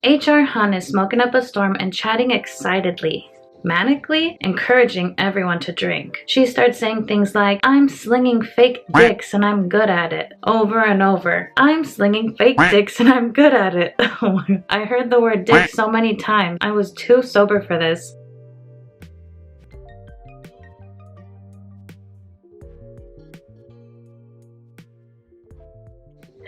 HR Hun is smoking up a storm and chatting excitedly, manically, encouraging everyone to drink. She starts saying things like, "I'm slinging fake dicks and I'm good at it," over and over. "I'm slinging fake dicks and I'm good at it." I heard the word dick so many times. I was too sober for this.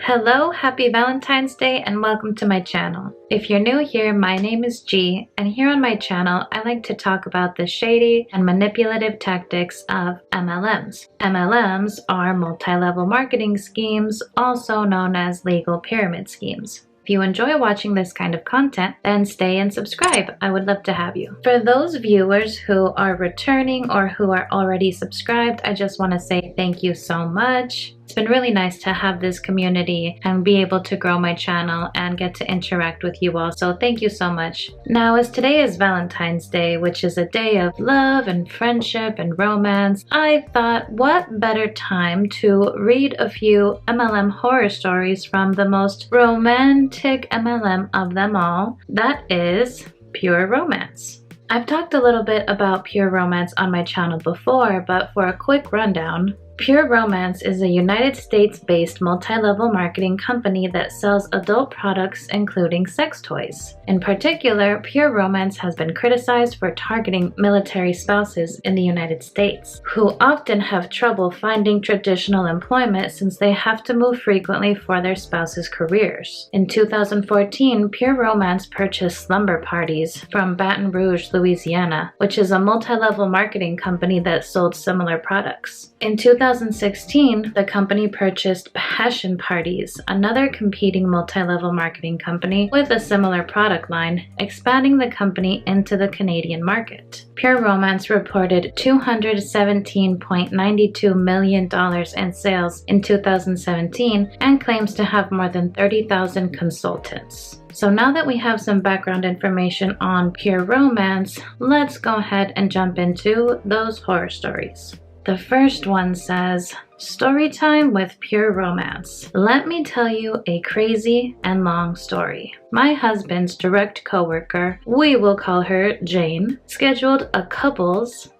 Hello, happy Valentine's Day, and welcome to my channel. If you're new here, my name is G, and here on my channel, I like to talk about the shady and manipulative tactics of MLMs. MLMs are multi-level marketing schemes, also known as legal pyramid schemes. If you enjoy watching this kind of content, then stay and subscribe. I would love to have you. For those viewers who are returning or who are already subscribed, I just want to say thank you so much. It's been really nice to have this community and be able to grow my channel and get to interact with you all, so thank you so much. Now, as today is Valentine's Day, which is a day of love and friendship and romance, I thought what better time to read a few MLM horror stories from the most romantic MLM of them all, that is Pure Romance. I've talked a little bit about Pure Romance on my channel before, but for a quick rundown, Pure Romance is a United States-based multi-level marketing company that sells adult products including sex toys. In particular, Pure Romance has been criticized for targeting military spouses in the United States, who often have trouble finding traditional employment since they have to move frequently for their spouses' careers. In 2014, Pure Romance purchased Slumber Parties from Baton Rouge, Louisiana, which is a multi-level marketing company that sold similar products. In 2016, the company purchased Passion Parties, another competing multi-level marketing company with a similar product line, expanding the company into the Canadian market. Pure Romance reported $217.92 million in sales in 2017 and claims to have more than 30,000 consultants. So now that we have some background information on Pure Romance, let's go ahead and jump into those horror stories. The first one says, "Story time with Pure Romance. Let me tell you a crazy and long story. My husband's direct coworker, we will call her Jane, scheduled a couples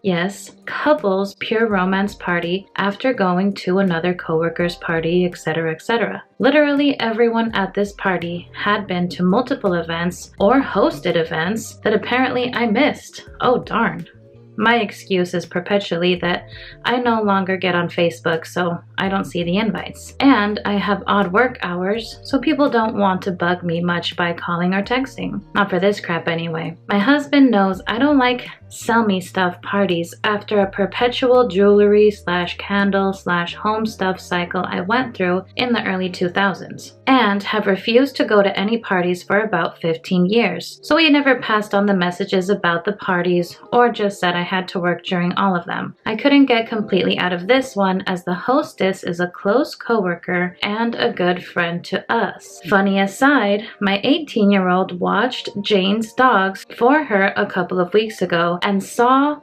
Pure Romance party after going to another coworker's party, etc., etc. Literally everyone at this party had been to multiple events or hosted events that apparently I missed. Oh darn. My excuse is perpetually that I no longer get on Facebook, so I don't see the invites. And I have odd work hours, so people don't want to bug me much by calling or texting. Not for this crap anyway. My husband knows I don't like sell me stuff parties after a perpetual jewelry / candle / home stuff cycle I went through in the early 2000s, and have refused to go to any parties for about 15 years. So he never passed on the messages about the parties or just said I had to work during all of them. I couldn't get completely out of this one as the hostess is a close coworker and a good friend to us. Funny aside, my 18-year-old watched Jane's dogs for her a couple of weeks ago and saw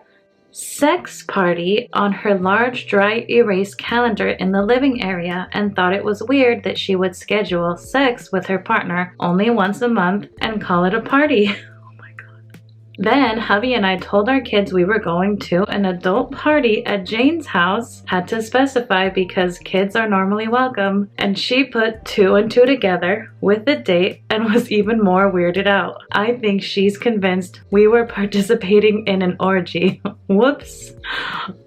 sex party on her large dry erase calendar in the living area and thought it was weird that she would schedule sex with her partner only once a month and call it a party. Then hubby and I told our kids we were going to an adult party at Jane's house, had to specify because kids are normally welcome, and she put 2 and 2 together with the date and was even more weirded out. I think she's convinced we were participating in an orgy. Whoops.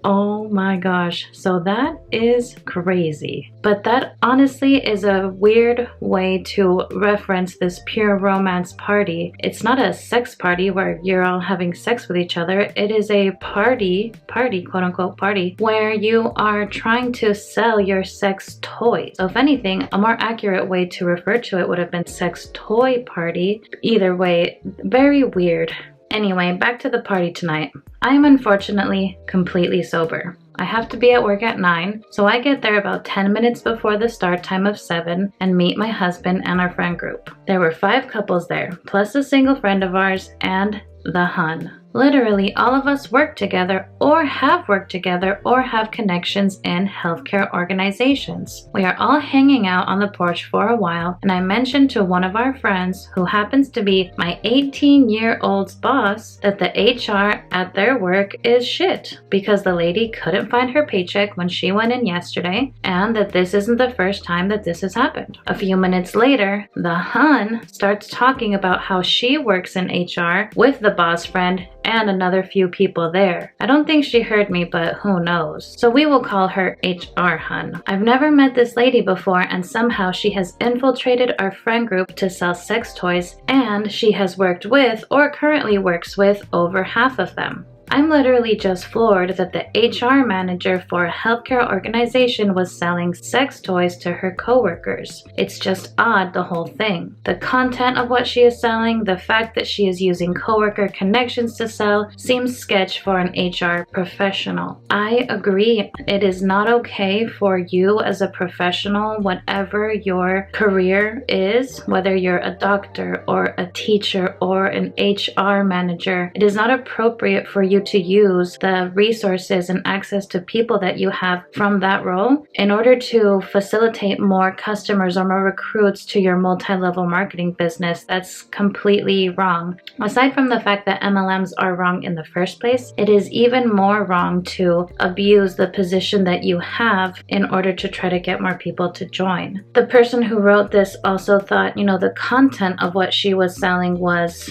Oh my gosh. So that is crazy. But that honestly is a weird way to reference this Pure Romance party. It's not a sex party where you're all having sex with each other. It is a party, quote unquote party, where you are trying to sell your sex toys. So if anything, a more accurate way to refer to it would have been sex toy party. Either way, very weird. Anyway, back to the party tonight. I am unfortunately completely sober. I have to be at work at 9, so I get there about 10 minutes before the start time of 7 and meet my husband and our friend group. There were 5 couples there, plus a single friend of ours and the Hun. Literally, all of us work together or have worked together or have connections in healthcare organizations. We are all hanging out on the porch for a while, and I mentioned to one of our friends, who happens to be my 18-year-old's boss, that the HR at their work is shit because the lady couldn't find her paycheck when she went in yesterday, and that this isn't the first time that this has happened. A few minutes later, the hun starts talking about how she works in HR with the boss friend and another few people there. I don't think she heard me, but who knows. So we will call her HR hun. I've never met this lady before, and somehow she has infiltrated our friend group to sell sex toys, and she has worked with or currently works with over half of them. I'm literally just floored that the HR manager for a healthcare organization was selling sex toys to her coworkers. It's just odd, the whole thing. The content of what she is selling, the fact that she is using coworker connections to sell, seems sketch for an HR professional. I agree. It is not okay for you as a professional, whatever your career is, whether you're a doctor or a teacher or an HR manager, it is not appropriate for you to use the resources and access to people that you have from that role in order to facilitate more customers or more recruits to your multi-level marketing business. That's completely wrong. Aside from the fact that MLMs are wrong in the first place, it is even more wrong to abuse the position that you have in order to try to get more people to join. The person who wrote this also thought, the content of what she was selling was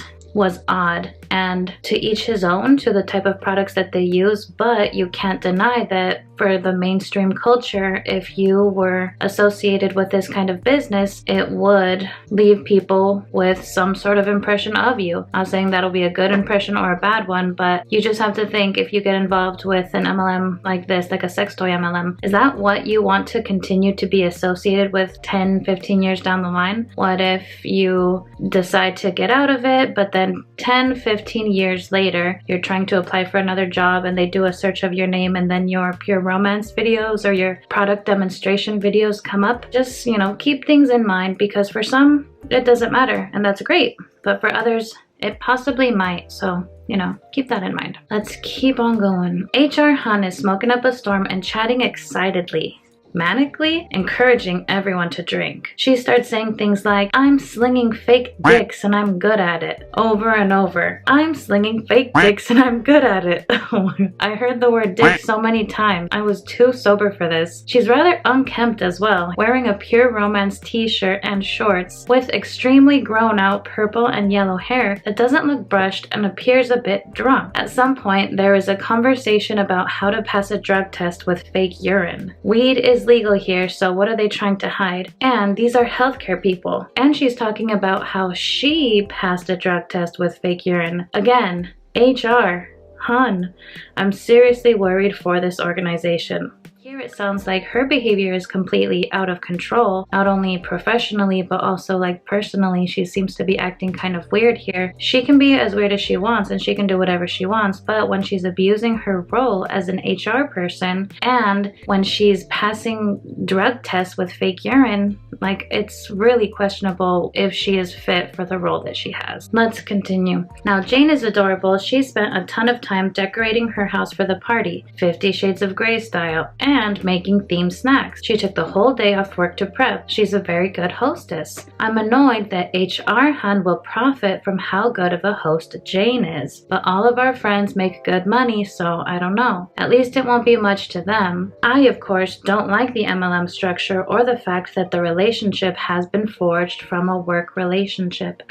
odd, and to each his own to the type of products that they use, but you can't deny that for the mainstream culture, if you were associated with this kind of business, it would leave people with some sort of impression of you. Not saying that'll be a good impression or a bad one, but you just have to think, if you get involved with an MLM like this, like a sex toy MLM, is that what you want to continue to be associated with 10, 15 years down the line? What if you decide to get out of it, but then 10, 15 years later, you're trying to apply for another job and they do a search of your name, and then your Pure Romance videos or your product demonstration videos come up? Just, keep things in mind, because for some, it doesn't matter, and that's great. But for others, it possibly might. So, keep that in mind. Let's keep on going. HR hun is smoking up a storm and chatting excitedly, manically encouraging everyone to drink. She starts saying things like, "I'm slinging fake dicks and I'm good at it," over and over. "I'm slinging fake dicks and I'm good at it." I heard the word dick so many times. I was too sober for this. She's rather unkempt as well, wearing a Pure Romance t-shirt and shorts with extremely grown out purple and yellow hair that doesn't look brushed and appears a bit drunk. At some point, there is a conversation about how to pass a drug test with fake urine. Weed is legal here, so what are they trying to hide? And these are healthcare people. And she's talking about how she passed a drug test with fake urine. Again, HR, hun, I'm seriously worried for this organization. Here it sounds like her behavior is completely out of control, not only professionally, but also personally. She seems to be acting kind of weird here. She can be as weird as she wants and she can do whatever she wants, but when she's abusing her role as an HR person and when she's passing drug tests with fake urine, it's really questionable if she is fit for the role that she has. Let's continue. Now, Jane is adorable. She spent a ton of time decorating her house for the party, 50 Shades of Grey style, and making themed snacks. She took the whole day off work to prep. She's a very good hostess. I'm annoyed that HR hun will profit from how good of a host Jane is, but all of our friends make good money, so I don't know. At least it won't be much to them. I, of course, don't like the MLM structure or the fact that the relationship has been forged from a work relationship.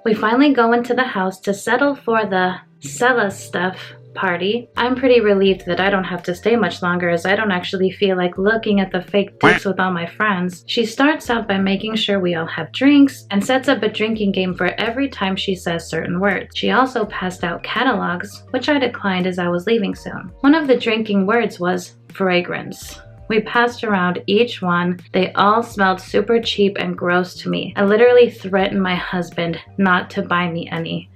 We finally go into the house to settle for the sell us stuff party. I'm pretty relieved that I don't have to stay much longer, as I don't actually feel like looking at the fake dicks with all my friends. She starts out by making sure we all have drinks and sets up a drinking game for every time she says certain words. She also passed out catalogs, which I declined as I was leaving soon. One of the drinking words was fragrance. We passed around each one. They all smelled super cheap and gross to me. I literally threatened my husband not to buy me any.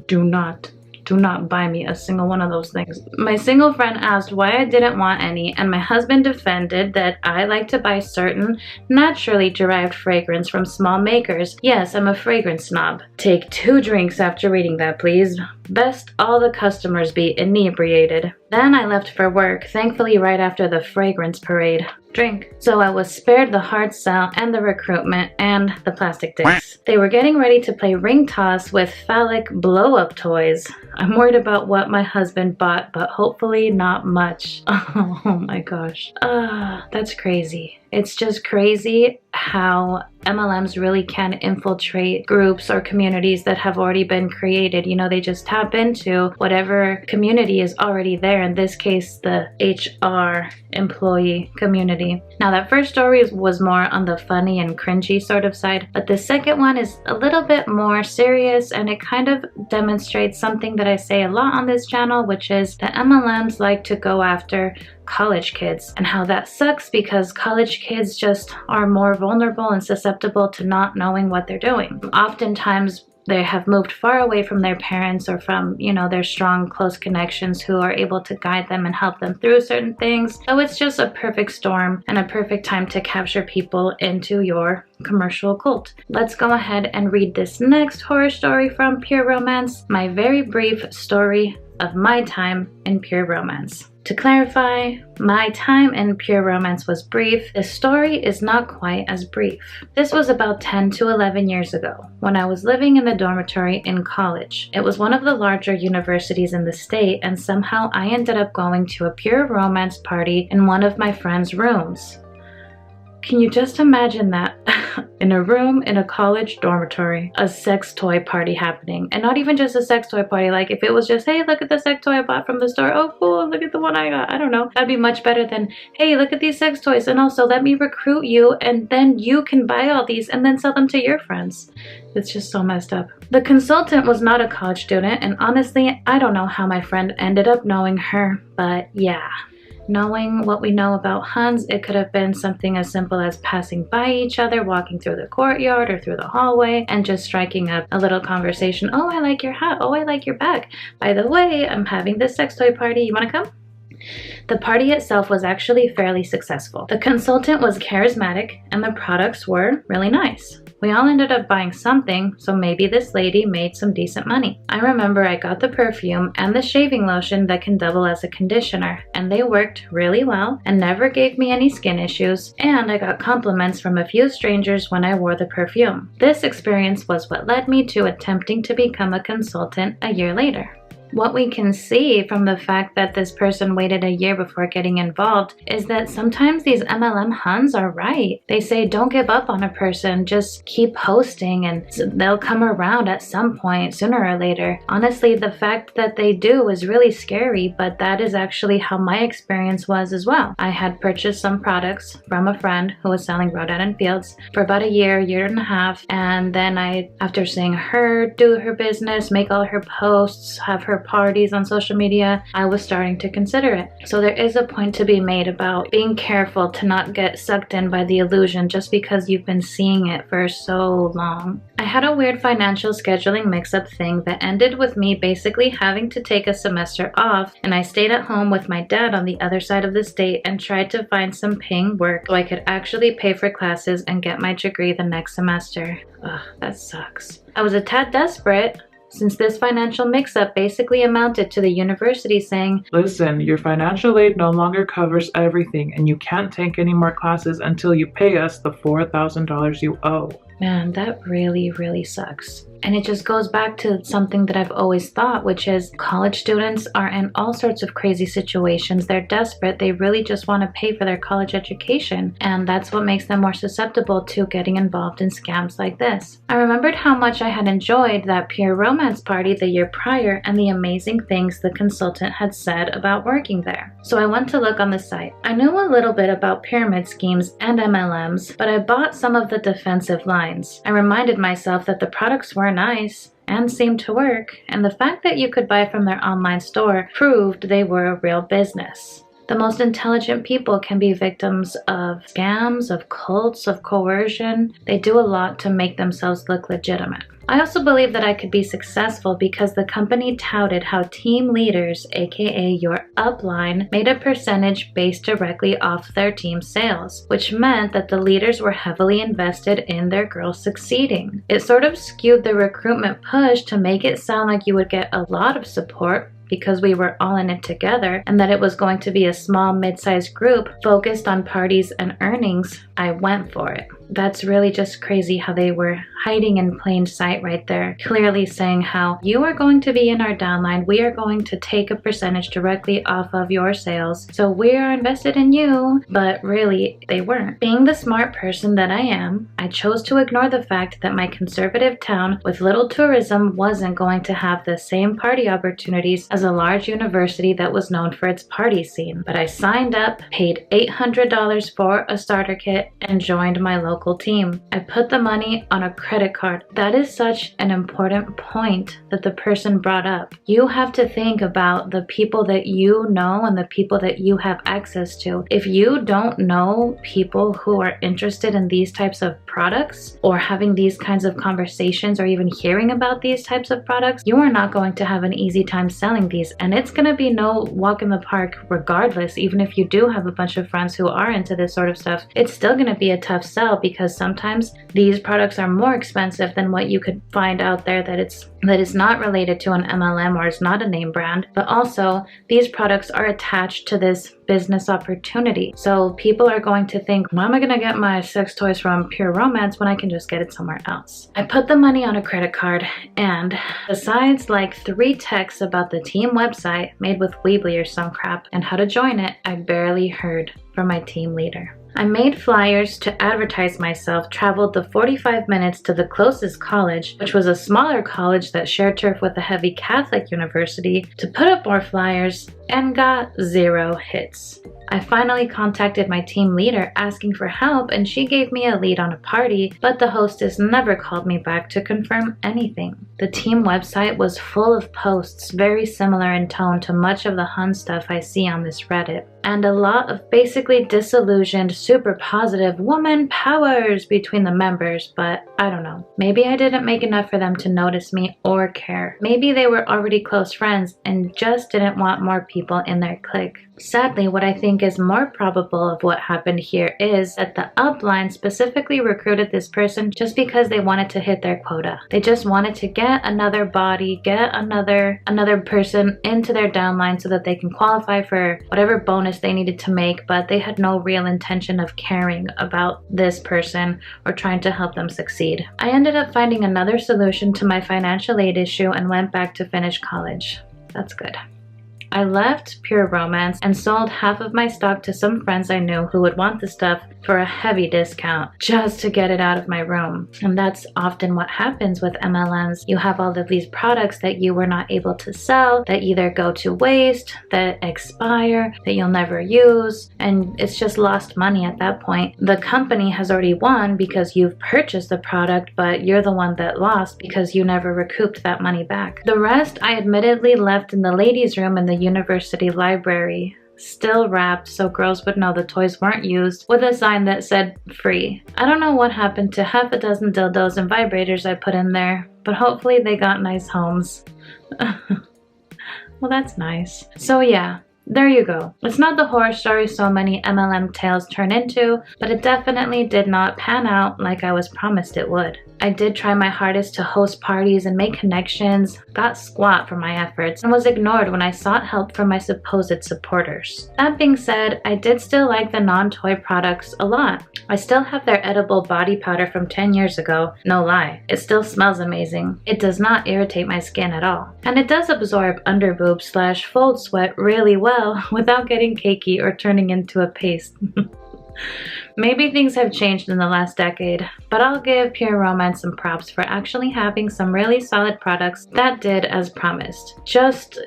Do not do not buy me a single one of those things. My single friend asked why I didn't want any, and my husband defended that I like to buy certain naturally derived fragrance from small makers. Yes, I'm a fragrance snob. Take 2 drinks after reading that, please. Best all the customers be inebriated. Then I left for work, thankfully right after the fragrance parade. Drink. So I was spared the hard sell and the recruitment and the plastic dicks. They were getting ready to play ring toss with phallic blow-up toys. I'm worried about what my husband bought, but hopefully not much. Oh my gosh. That's crazy. It's just crazy how MLMs really can infiltrate groups or communities that have already been created. You know, they just tap into whatever community is already there. In this case, the HR employee community. Now, that first story was more on the funny and cringy sort of side, but the second one is a little bit more serious, and it kind of demonstrates something that I say a lot on this channel, which is that MLMs like to go after college kids, and how that sucks because college kids just are more vulnerable and susceptible to not knowing what they're doing. Oftentimes they have moved far away from their parents or from, you know, their strong, close connections who are able to guide them and help them through certain things. So it's just a perfect storm and a perfect time to capture people into your commercial cult. Let's go ahead and read this next horror story from Pure Romance, my very brief story of my time in Pure Romance. To clarify, my time in Pure Romance was brief. The story is not quite as brief. This was about 10 to 11 years ago, when I was living in the dormitory in college. It was one of the larger universities in the state, and somehow I ended up going to a Pure Romance party in one of my friend's rooms. Can you just imagine that? In a room in a college dormitory, a sex toy party happening. And not even just a sex toy party, like if it was just, hey, look at the sex toy I bought from the store. Oh, cool, look at the one I got. I don't know. That'd be much better than, hey, look at these sex toys, and also let me recruit you, and then you can buy all these and then sell them to your friends. It's just so messed up. The consultant was not a college student, and honestly, I don't know how my friend ended up knowing her, but yeah. Knowing what we know about Huns, it could have been something as simple as passing by each other, walking through the courtyard or through the hallway, and just striking up a little conversation. Oh, I like your hat. Oh, I like your bag. By the way, I'm having this sex toy party. You want to come? The party itself was actually fairly successful. The consultant was charismatic, and the products were really nice. We all ended up buying something, so maybe this lady made some decent money. I remember I got the perfume and the shaving lotion that can double as a conditioner, and they worked really well and never gave me any skin issues, and I got compliments from a few strangers when I wore the perfume. This experience was what led me to attempting to become a consultant a year later. What we can see from the fact that this person waited a year before getting involved is that sometimes these MLM Huns are right. They say don't give up on a person, just keep posting and they'll come around at some point sooner or later. Honestly, the fact that they do is really scary, but that is actually how my experience was as well. I had purchased some products from a friend who was selling Rodan Fields for about a year and a half, and then after seeing her do her business, make all her posts, have her parties on social media, I was starting to consider it. So there is a point to be made about being careful to not get sucked in by the illusion just because you've been seeing it for so long. I had a weird financial scheduling mix-up thing that ended with me basically having to take a semester off, and I stayed at home with my dad on the other side of the state and tried to find some paying work so I could actually pay for classes and get my degree the next semester. Ugh, that sucks. I was a tad desperate, since this financial mix-up basically amounted to the university saying, listen, your financial aid no longer covers everything, and you can't take any more classes until you pay us the $4,000 you owe. Man, that really, really sucks. And it just goes back to something that I've always thought, which is college students are in all sorts of crazy situations. They're desperate. They really just want to pay for their college education. And that's what makes them more susceptible to getting involved in scams like this. I remembered how much I had enjoyed that Pure Romance party the year prior and the amazing things the consultant had said about working there. So I went to look on the site. I knew a little bit about pyramid schemes and MLMs, but I bought some of the defensive lines. I reminded myself that the products were nice and seemed to work, and the fact that you could buy from their online store proved they were a real business. The most intelligent people can be victims of scams, of cults, of coercion. They do a lot to make themselves look legitimate. I also believe that I could be successful because the company touted how team leaders, aka your upline, made a percentage based directly off their team sales, which meant that the leaders were heavily invested in their girls succeeding. It sort of skewed the recruitment push to make it sound like you would get a lot of support because we were all in it together, and that it was going to be a small mid-sized group focused on parties and earnings. I went for it. That's really just crazy how they were hiding in plain sight right there, clearly saying how you are going to be in our downline, we are going to take a percentage directly off of your sales, so we are invested in you, but really they weren't. Being the smart person that I am, I chose to ignore the fact that my conservative town with little tourism wasn't going to have the same party opportunities as a large university that was known for its party scene. But I signed up, paid $800 for a starter kit, and joined my local team. I put the money on a credit card. That is such an important point that the person brought up. You have to think about the people that you know and the people that you have access to. If you don't know people who are interested in these types of products or having these kinds of conversations or even hearing about these types of products, you are not going to have an easy time selling these, and it's going to be no walk in the park regardless. Even if you do have a bunch of friends who are into this sort of stuff, it's still going to be a tough sell because sometimes these products are more expensive than what you could find out there that is not related to an MLM or is not a name brand. But also these products are attached to this business opportunity, so people are going to think, why am I going to get my sex toys from Pure Romance when I can just get it somewhere else? I put the money on a credit card, and besides like 3 texts about the team website made with Weebly or some crap and how to join it, I barely heard from my team leader. I made flyers to advertise myself, traveled the 45 minutes to the closest college, which was a smaller college that shared turf with a heavy Catholic university, to put up more flyers, and got 0 hits. I finally contacted my team leader asking for help, and she gave me a lead on a party, but the hostess never called me back to confirm anything. The team website was full of posts very similar in tone to much of the Hun stuff I see on this Reddit, and a lot of basically disillusioned, super positive woman powers between the members, but I don't know. Maybe I didn't make enough for them to notice me or care. Maybe they were already close friends and just didn't want more people in their clique. Sadly, what I think is more probable of what happened here is that the upline specifically recruited this person just because they wanted to hit their quota. They just wanted to get another body, get another person into their downline so that they can qualify for whatever bonus they needed to make, but they had no real intention of caring about this person or trying to help them succeed. I ended up finding another solution to my financial aid issue and went back to finish college. That's good. I left Pure Romance and sold half of my stock to some friends I knew who would want the stuff for a heavy discount just to get it out of my room. And that's often what happens with MLMs. You have all of these products that you were not able to sell, that either go to waste, that expire, that you'll never use, and it's just lost money at that point. The company has already won because you've purchased the product, but you're the one that lost because you never recouped that money back. The rest I admittedly left in the ladies' room in the university library, still wrapped so girls would know the toys weren't used, with a sign that said free. I don't know what happened to half a dozen dildos and vibrators I put in there, but hopefully they got nice homes. Well, that's nice. So yeah, there you go. It's not the horror story so many MLM tales turn into, but it definitely did not pan out like I was promised it would. I did try my hardest to host parties and make connections, got squat for my efforts, and was ignored when I sought help from my supposed supporters. That being said, I did still like the non-toy products a lot. I still have their edible body powder from 10 years ago, no lie. It still smells amazing. It does not irritate my skin at all. And it does absorb underboob/fold sweat really well without getting cakey or turning into a paste. Maybe things have changed in the last decade, but I'll give Pure Romance some props for actually having some really solid products that did as promised. Just,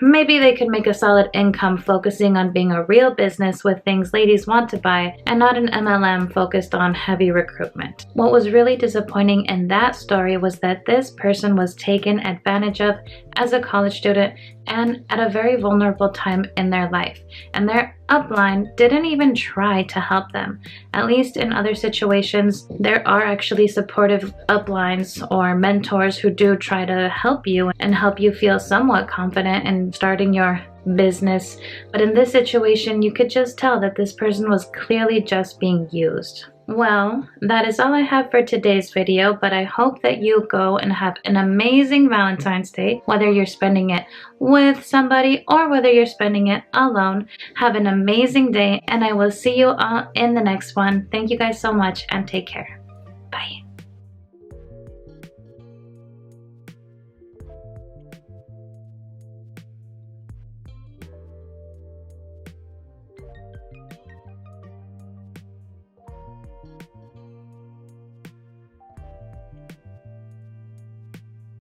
maybe they could make a solid income focusing on being a real business with things ladies want to buy and not an MLM focused on heavy recruitment. What was really disappointing in that story was that this person was taken advantage of as a college student and at a very vulnerable time in their life, and their upline didn't even try to help them. At least in other situations, there are actually supportive uplines or mentors who do try to help you and help you feel somewhat confident in starting your business. But in this situation, you could just tell that this person was clearly just being used. Well, that is all I have for today's video, but I hope that you go and have an amazing Valentine's Day, whether you're spending it with somebody or whether you're spending it alone. Have an amazing day, and I will see you all in the next one. Thank you guys so much, and take care. Bye.